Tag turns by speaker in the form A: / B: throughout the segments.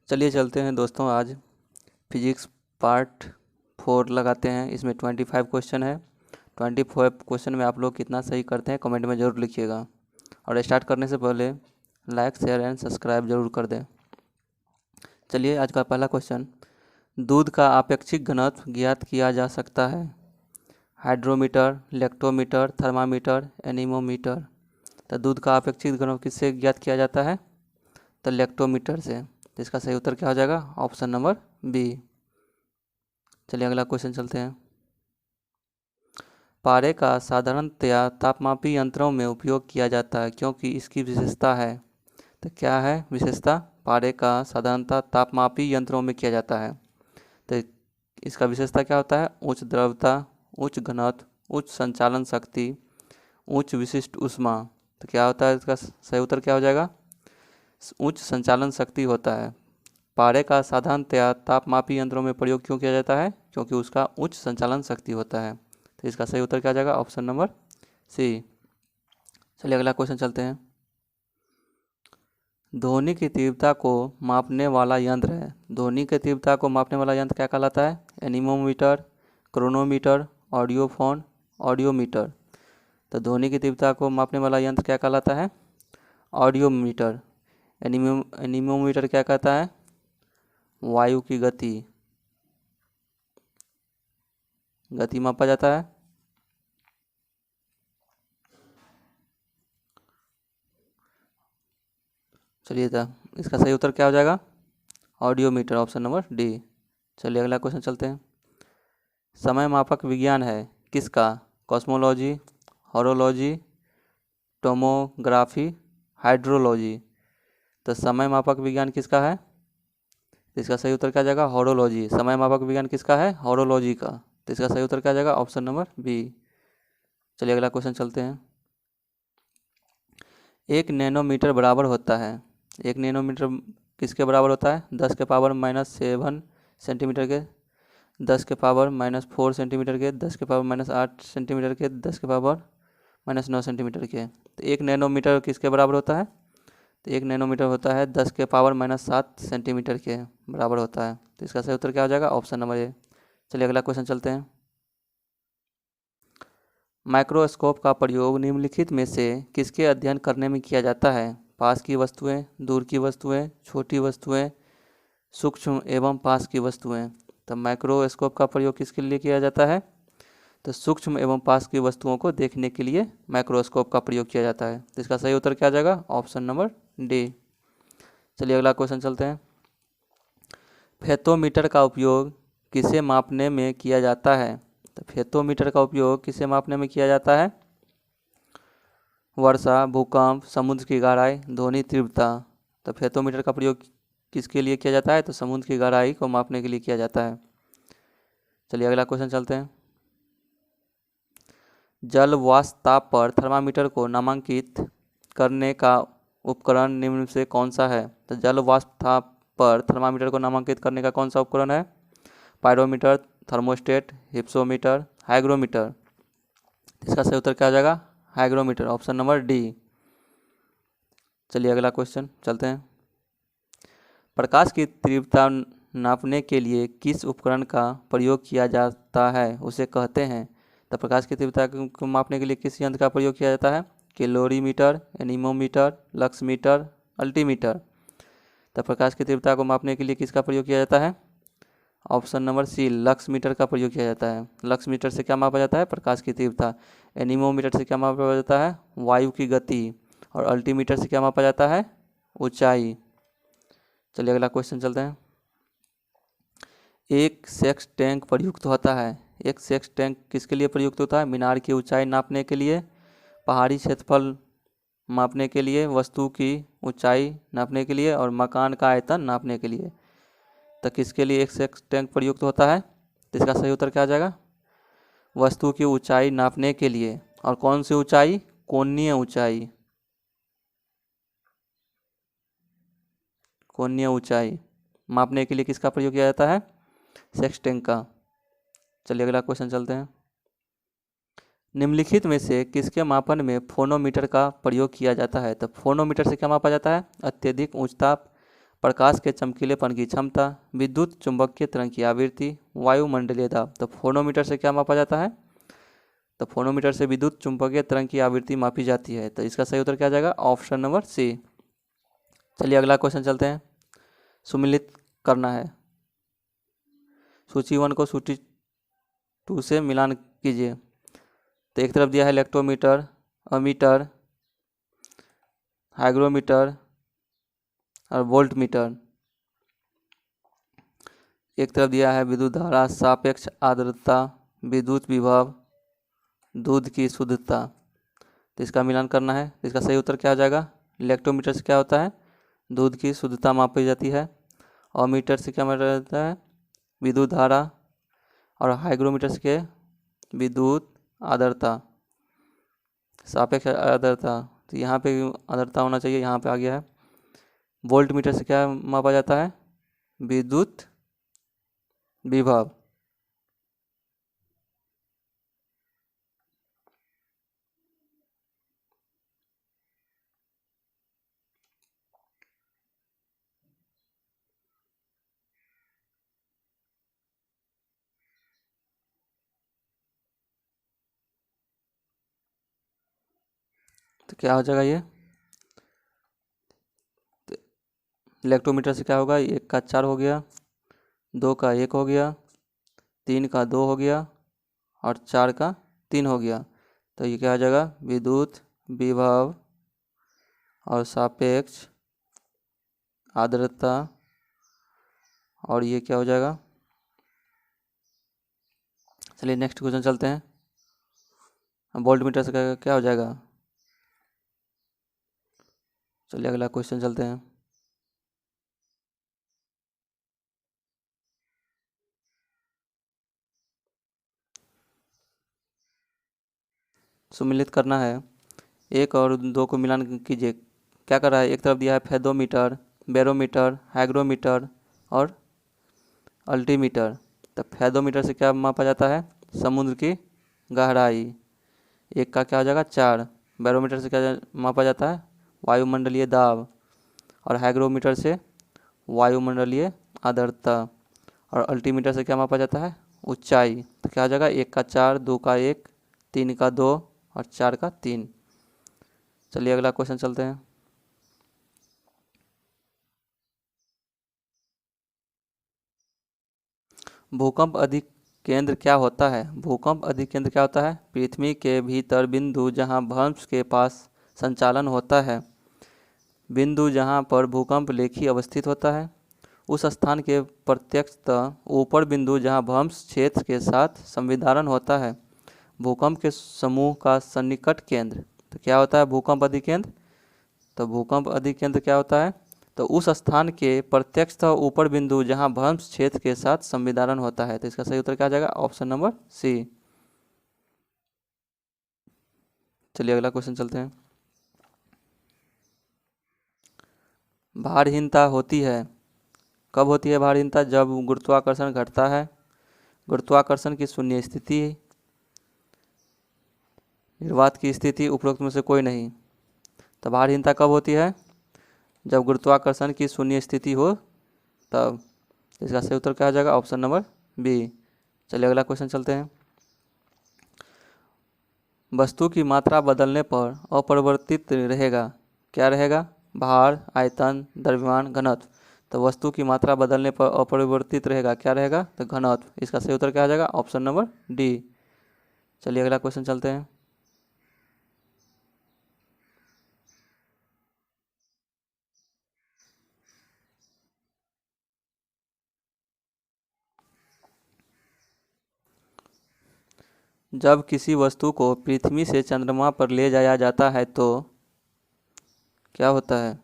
A: चलिए चलते हैं दोस्तों, आज फिजिक्स पार्ट 4 लगाते हैं। इसमें 25 क्वेश्चन है। 25 क्वेश्चन में आप लोग कितना सही करते हैं कमेंट में ज़रूर लिखिएगा। और स्टार्ट करने से पहले लाइक शेयर एंड सब्सक्राइब जरूर कर दें। चलिए आज का पहला क्वेश्चन, दूध का आपेक्षिक घनत्व ज्ञात किया जा सकता है। Hydrometer, lactometer, thermometer, anemometer. तो दूध का आपेक्षिक घनत्व किससे ज्ञात किया जाता है? तो लेक्टोमीटर से। तो इसका सही उत्तर क्या हो जाएगा? Option number B. चलिए अगला क्वेश्चन चलते हैं। पारे का साधारणतया तापमापी यंत्रों में उपयोग किया जाता है क्योंकि इसकी विशेषता है। तो क्या है विशेषता? पारे का साधारणतः तापमापी यंत्रों में किया जाता है। तो इसका विशेषता क्या होता है? उच्च द्रव्यता, उच्च घनत्व, उच्च संचालन शक्ति, उच्च विशिष्ट ऊष्मा। तो क्या होता है इसका सही उत्तर क्या हो जाएगा? उच्च संचालन शक्ति होता है। पारे का साधारणतया तापमापी यंत्रों में प्रयोग क्यों किया जाता है? क्योंकि उसका उच्च संचालन शक्ति होता है। तो इसका सही उत्तर क्या आ जाएगा? Option number C. चलिए अगला क्वेश्चन चलते हैं। ध्वनि की तीव्रता को मापने वाला यंत्र है। ध्वनि की तीव्रता को मापने वाला यंत्र क्या कहलाता है? Anemometer, chronometer, audiophone, audiometer. तो ध्वनि की तीव्रता को मापने वाला यंत्र क्या कहलाता है? ऑडियोमीटर। एनीमोमीटर क्या कहता है? वायु की गति मापा जाता है। चलिए था इसका सही उत्तर क्या हो जाएगा? Audiometer, option number D. चलिए अगला क्वेश्चन चलते हैं। समय मापक विज्ञान है किसका? Cosmology, horology, tomography, hydrology. तो समय मापक विज्ञान किसका है? इसका सही उत्तर क्या जाएगा? हॉरोलॉजी। समय मापक विज्ञान किसका है? हॉरोलॉजी का। तो इसका सही उत्तर क्या जाएगा? Option number B. चलिए अगला क्वेश्चन चलते हैं। 1 नैनोमीटर बराबर होता है। 1 नैनोमीटर किसके बराबर होता है? 10 के पावर -7 सेंटीमीटर के, 10 के पावर -4 सेंटीमीटर के, 10 के पावर -8 सेंटीमीटर के, 10 के पावर -9 सेंटीमीटर के। तो 1 नैनोमीटर किसके बराबर होता है? तो 1 नैनोमीटर होता है 10 के पावर -7 सेंटीमीटर के बराबर होता है। तो इसका सही उत्तर क्या हो जाएगा? Option number A. चलिए अगला क्वेश्चन चलते हैं। माइक्रोस्कोप का प्रयोग निम्नलिखित में से किसके अध्ययन करने में किया जाता है? पास की वस्तुएं, दूर की वस्तुएं, छोटी वस्तुएं, सूक्ष्म एवं पास की वस्तुएं। तो माइक्रोस्कोप का प्रयोग किसके लिए किया जाता है? तो सूक्ष्म एवं पास की वस्तुओं को देखने के लिए माइक्रोस्कोप का प्रयोग किया जाता है। तो इसका सही उत्तर क्या आ जाएगा? Option number D. चलिए अगला क्वेश्चन चलते हैं। फेथोमीटर का उपयोग किसे मापने में किया जाता है? तो फेथोमीटर का उपयोग किसे मापने में किया जाता है? वर्षा, भूकंप, समुद्र की गहराई, ध्वनि तीव्रता। तो फेथोमीटर का प्रयोग किसके लिए किया जाता है? तो समुद्र की गहराई को मापने के लिए किया जाता है। चलिए अगला क्वेश्चन चलते हैं। जल वाष्प ताप पर थर्मामीटर को नामांकित करने का उपकरण निम्न से कौन सा है? तो जल वाष्प ताप पर थर्मामीटर को नामांकित करने का कौन सा उपकरण है? Pyrometer, thermostat, hypsometer, hygrometer. इसका सही उत्तर क्या आ जाएगा? Hygrometer, option number D. चलिए अगला क्वेश्चन चलते हैं। प्रकाश की तीव्रता नापने के लिए किस उपकरण का प्रयोग किया जाता है उसे कहते हैं? तो प्रकाश की तीव्रता को मापने के लिए किस यंत्र का प्रयोग किया जाता है? Calorimeter, anemometer, lux meter, altimeter. तो प्रकाश की तीव्रता को मापने के लिए किसका प्रयोग किया जाता है? ऑप्शन नंबर सी, लक्समीटर का प्रयोग किया जाता है। लक्समीटर से क्या मापा जाता है? प्रकाश की तीव्रता। एनीमोमीटर से क्या मापा जाता है? वायु की गति। और अल्टीमीटर से क्या मापा जाता है? ऊंचाई। चलिए अगला क्वेश्चन चलते हैं। एक सेक्स टैंक प्रयुक्त होता है। एक सेक्स टैंक किसके लिए प्रयुक्त होता है? मीनार की ऊंचाई नापने के लिए, पहाड़ी क्षेत्रफल मापने के लिए, वस्तु की ऊंचाई नापने के लिए और मकान का आयतन नापने के लिए। तो किसके लिए एक सेक्स टैंक प्रयुक्त होता है? तो इसका सही उत्तर क्या आ जाएगा? वस्तु की ऊंचाई नापने के लिए। और कौन सी ऊंचाई? कोणीय ऊंचाई। कोणीय ऊंचाई मापने के लिए किसका प्रयोग किया जाता है? सेक्स टैंक का। चलिए अगला क्वेश्चन चलते हैं। निम्नलिखित में से किसके मापन में फोनोमीटर का प्रयोग किया जाता है? तो फोनोमीटर से क्या मापा जाता है? अत्यधिक उच्च ताप, प्रकाश के चमकीलेपन की क्षमता, विद्युत चुंबकीय तरंग की आवृत्ति, वायुमंडलीय दाब। तो फोनोमीटर से क्या मापा जाता है? तो फोनोमीटर से विद्युत चुंबकीय तरंग की आवृत्ति मापी जाती है। तो इसका सही उत्तर क्या आ जाएगा? Option number C. चलिए अगला क्वेश्चन चलते हैं। सुमिलित करना है। सूची 1 को सूची 2 से मिलान कीजिए। तो एक तरफ दिया है इलेक्ट्रोमीटर, अमीटर, हाइग्रोमीटर और वोल्ट मीटर। एक तरफ दिया है विद्युत धारा, सापेक्ष आर्द्रता, विद्युत विभव, दूध की शुद्धता। तो इसका मिलान करना है। इसका सही उत्तर क्या हो जाएगा? इलेक्ट्रोमीटर से क्या होता है? दूध की शुद्धता मापी जाती है। अमीटर से क्या मापा जाता है? विद्युत धारा। और हाइग्रोमीटर से विद्युत आर्द्रता, सापेक्ष आर्द्रता। तो यहाँ पे आर्द्रता होना चाहिए, यहाँ पे आ गया है। वोल्ट मीटर से क्या मापा जाता है? विद्युत विभव। तो क्या हो जाएगा ये? तो इलेक्ट्रोमीटर से क्या होगा? 1 का 4 हो गया, 2 का 1 हो गया, 3 का 2 हो गया और 4 का 3 हो गया। तो ये क्या हो जाएगा? विद्युत विभव और सापेक्ष आर्द्रता। और ये क्या हो जाएगा? चलिए नेक्स्ट क्वेश्चन चलते हैं। वोल्ट मीटर से क्या हो जाएगा? चलिए अगला क्वेश्चन चलते हैं। सुमिलित करना है। 1 और 2 को मिलान कीजिए। क्या कर रहा है? एक तरफ दिया है फेदोमीटर, बैरोमीटर, हाइग्रोमीटर और अल्टीमीटर। तो फेदोमीटर से क्या मापा जाता है? समुद्र की गहराई। 1 का क्या हो जाएगा? 4। बैरोमीटर से क्या मापा जाता है? वायुमंडलीय दाब। और हाइग्रोमीटर से वायुमंडलीय आर्द्रता। और अल्टीमीटर से क्या मापा जाता है? ऊंचाई। तो क्या हो जाएगा? 1 का 4, 2 का 1, 3 का 2 और 4 का 3। चलिए अगला क्वेश्चन चलते हैं। भूकंप अधिकेंद्र क्या होता है? भूकंप अधिकेंद्र क्या होता है? पृथ्वी के भीतर बिंदु जहां भ्रंश के पास संचालन होता है। बिंदु जहां पर भूकंप लेखी अवस्थित होता है, उस स्थान के प्रत्यक्षतः ऊपर बिंदु जहां भ्रंश क्षेत्र के साथ संविदारण होता है। भूकंप के समूह का सन्निकट केंद्र। तो क्या होता है भूकंप अधिकेंद्र? तो भूकंप अधिकेंद्र क्या होता है? तो उस स्थान के प्रत्यक्षतः ऊपर बिंदु जहां भ्रंश क्षेत्र के साथ संविदारण होता है। तो इसका सही उत्तर क्या आ जाएगा? Option number C. चलिए अगला क्वेश्चन चलते हैं। भारहीनता होती है, कब होती है भारहीनता? जब गुरुत्वाकर्षण घटता है, गुरुत्वाकर्षण की शून्य स्थिति, निर्वात की स्थिति, उपरोक्त में से कोई नहीं। तो भारहीनता कब होती है? जब गुरुत्वाकर्षण की शून्य स्थिति हो तब। इसका सही उत्तर क्या आ जाएगा? Option number B. चलिए अगला क्वेश्चन चलते हैं। वस्तु की मात्रा बदलने पर अपरिवर्तित रहेगा, क्या रहेगा? भार, आयतन, द्रव्यमान, घनत्व। तो वस्तु की मात्रा बदलने पर अपरिवर्तित रहेगा, क्या रहेगा? तो घनत्व। इसका सही उत्तर क्या आ जाएगा? Option number D. चलिए अगला क्वेश्चन चलते हैं। जब किसी वस्तु को पृथ्वी से चंद्रमा पर ले जाया जाता है तो क्या होता है?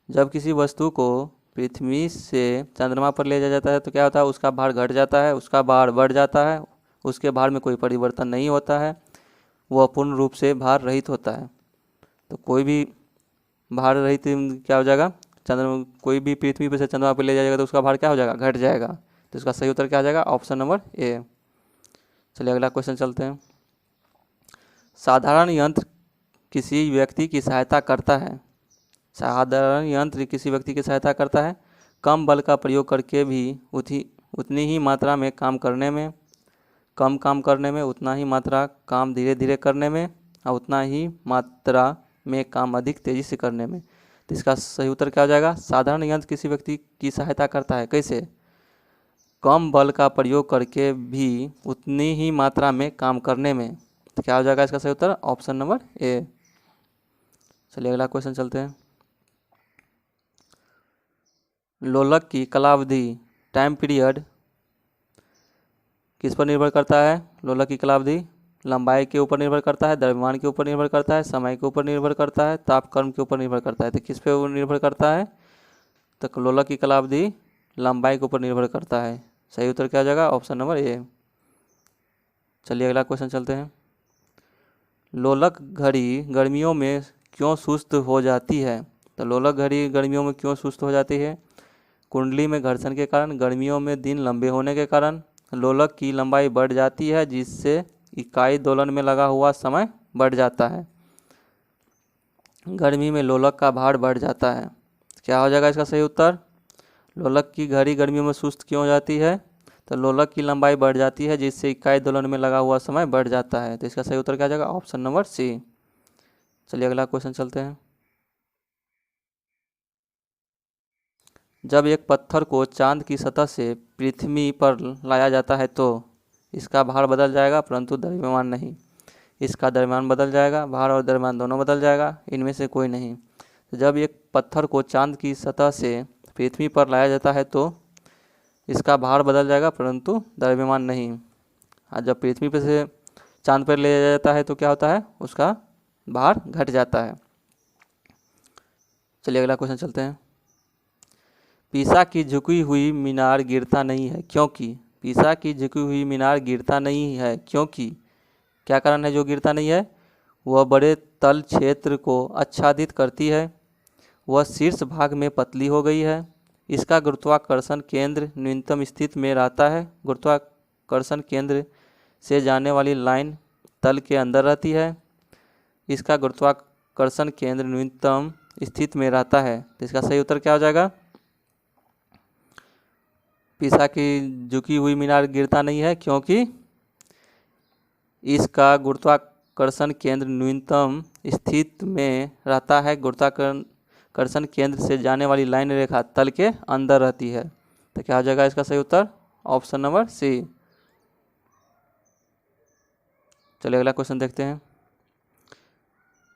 A: जब किसी वस्तु को पृथ्वी से चंद्रमा पर ले जाया जाता है तो क्या होता है? उसका भार घट जाता है, उसका भार बढ़ जाता है, उसके भार में कोई परिवर्तन नहीं होता है, वह पूर्ण रूप से भार रहित होता है। तो कोई भी भार रहित क्या हो जाएगा? कोई भी पृथ्वी पर से चंद्रमा पर ले जाएगा तो उसका भार क्या हो जाएगा? घट जाएगा। तो इसका सही उत्तर क्या आ जाएगा? Option number A. चलिए अगला क्वेश्चन चलते हैं। साधारण यंत्र किसी व्यक्ति की सहायता करता है, साधारण यंत्र किसी व्यक्ति की सहायता करता है। कम बल का प्रयोग करके भी उतनी ही मात्रा में काम करने में, कम काम करने में, उतना ही मात्रा काम धीरे धीरे करने में, और उतना ही मात्रा में काम अधिक तेजी से करने में। तो इसका सही उत्तर क्या हो जाएगा? साधारण यंत्र किसी व्यक्ति की सहायता करता है। कैसे? कम बल का प्रयोग करके भी उतनी ही मात्रा में काम करने में। तो क्या हो जाएगा इसका सही उत्तर? Option number A. चलिए अगला क्वेश्चन चलते हैं। लोलक की कालावधि, टाइम पीरियड, किस पर निर्भर करता है? लोलक की कालावधि लंबाई के ऊपर निर्भर करता है, द्रव्यमान के ऊपर निर्भर करता है, समय के ऊपर निर्भर करता है, तापक्रम के ऊपर निर्भर करता है। तो किस पे निर्भर करता है? तो लोलक की कालावधि लंबाई के ऊपर निर्भर करता है। सही उत्तर क्या हो जाएगा? Option number A. चलिए अगला क्वेश्चन चलते हैं। लोलक घड़ी गर्मियों में क्यों सुस्त हो जाती है? तो लोलक घड़ी गर्मियों में क्यों सुस्त हो जाती है? कुंडली में घर्षण के कारण, गर्मियों में दिन लंबे होने के कारण, लोलक की लंबाई बढ़ जाती है जिससे इकाई दोलन में लगा हुआ समय बढ़ जाता है, गर्मी में लोलक का भार बढ़ जाता है। क्या हो जाएगा इसका सही उत्तर? लोलक की घड़ी गर्मियों में सुस्त क्यों हो जाती है? तो लोलक की लंबाई बढ़ जाती है जिससे इकाई दोलन में लगा हुआ समय बढ़ जाता है। तो इसका सही उत्तर क्या हो जाएगा? Option number C. चलिए अगला क्वेश्चन चलते हैं। जब एक पत्थर को चांद की सतह से पृथ्वी पर लाया जाता है तो इसका भार बदल जाएगा परंतु द्रव्यमान नहीं। इसका द्रव्यमान बदल जाएगा, भार और द्रव्यमान दोनों बदल जाएगा, इनमें से कोई नहीं। तो जब एक पत्थर को चांद की सतह से पृथ्वी पर लाया जाता है तो इसका भार बदल जाएगा परंतु द्रव्यमान नहीं। और जब पृथ्वी पर से चांद पर ले जाया जाता है तो क्या होता है? उसका भार घट जाता है। चलिए अगला क्वेश्चन चलते हैं। पीसा की झुकी हुई मीनार गिरता नहीं है क्योंकि? पीसा की झुकी हुई मीनार गिरता नहीं है क्योंकि क्या कारण है जो गिरता नहीं है? वह बड़े तल क्षेत्र को आच्छादित करती है, वह शीर्ष भाग में पतली हो गई है, इसका गुरुत्वाकर्षण केंद्र न्यूनतम स्थिति में रहता है, गुरुत्वाकर्षण केंद्र से जाने वाली लाइन तल के अंदर रहती है, इसका गुरुत्वाकर्षण केंद्र न्यूनतम स्थिति में रहता है। तो इसका सही उत्तर क्या हो जाएगा? पीसा की झुकी हुई मीनार गिरता नहीं है क्योंकि इसका गुरुत्वाकर्षण केंद्र न्यूनतम स्थिति में रहता है, गुरुत्वाकर्षण केंद्र से जाने वाली लाइन रेखा तल के अंदर रहती है। तो क्या हो जाएगा इसका सही उत्तर? Option number C. चलिए अगला क्वेश्चन देखते हैं।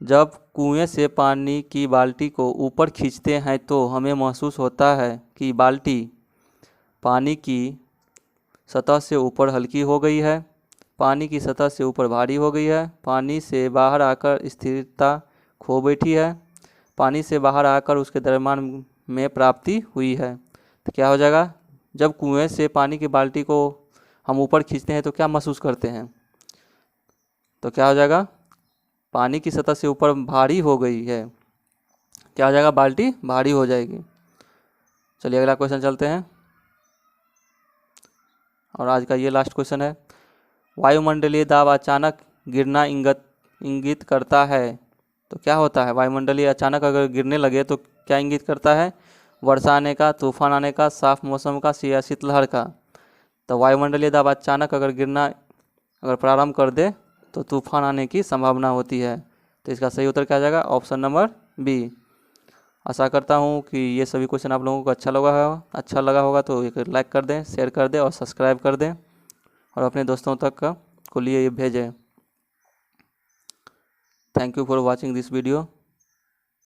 A: जब कुएं से पानी की बाल्टी को ऊपर खींचते हैं तो हमें महसूस होता है कि बाल्टी पानी की सतह से ऊपर हल्की हो गई है, पानी की सतह से ऊपर भारी हो गई है, पानी से बाहर आकर स्थिरता खो बैठी है, पानी से बाहर आकर उसके द्रव्यमान में प्राप्ति हुई है। तो क्या हो जाएगा? जब कुएं से पानी की बाल्टी को हम ऊपर खींचते हैं तो क्या महसूस करते हैं? तो क्या हो जाएगा? पानी की सतह से ऊपर भारी हो गई है, क्या हो जाएगा? बाल्टी भारी हो जाएगी। चलिए अगला क्वेश्चन चलते हैं और आज का ये लास्ट क्वेश्चन है। वायुमंडलीय दाब अचानक गिरना इंगित करता है तो क्या होता है? वायुमंडलीय अचानक अगर गिरने लगे तो क्या इंगित करता है? वर्षा आने का, तूफान आने का, साफ मौसम का या शीतलहर का। तो वायुमंडलीय दाब अचानक अगर गिरना अगर प्रारंभ कर दे तो तूफान आने की संभावना होती है। तो इसका सही उत्तर क्या आ जाएगा? Option number B. आशा करता हूँ कि ये सभी क्वेश्चन आप लोगों को अच्छा लगा होगा तो एक लाइक कर दें, शेयर कर दें और सब्सक्राइब कर दें और अपने दोस्तों तक को लिए ये भेजें। Thank you for watching this video.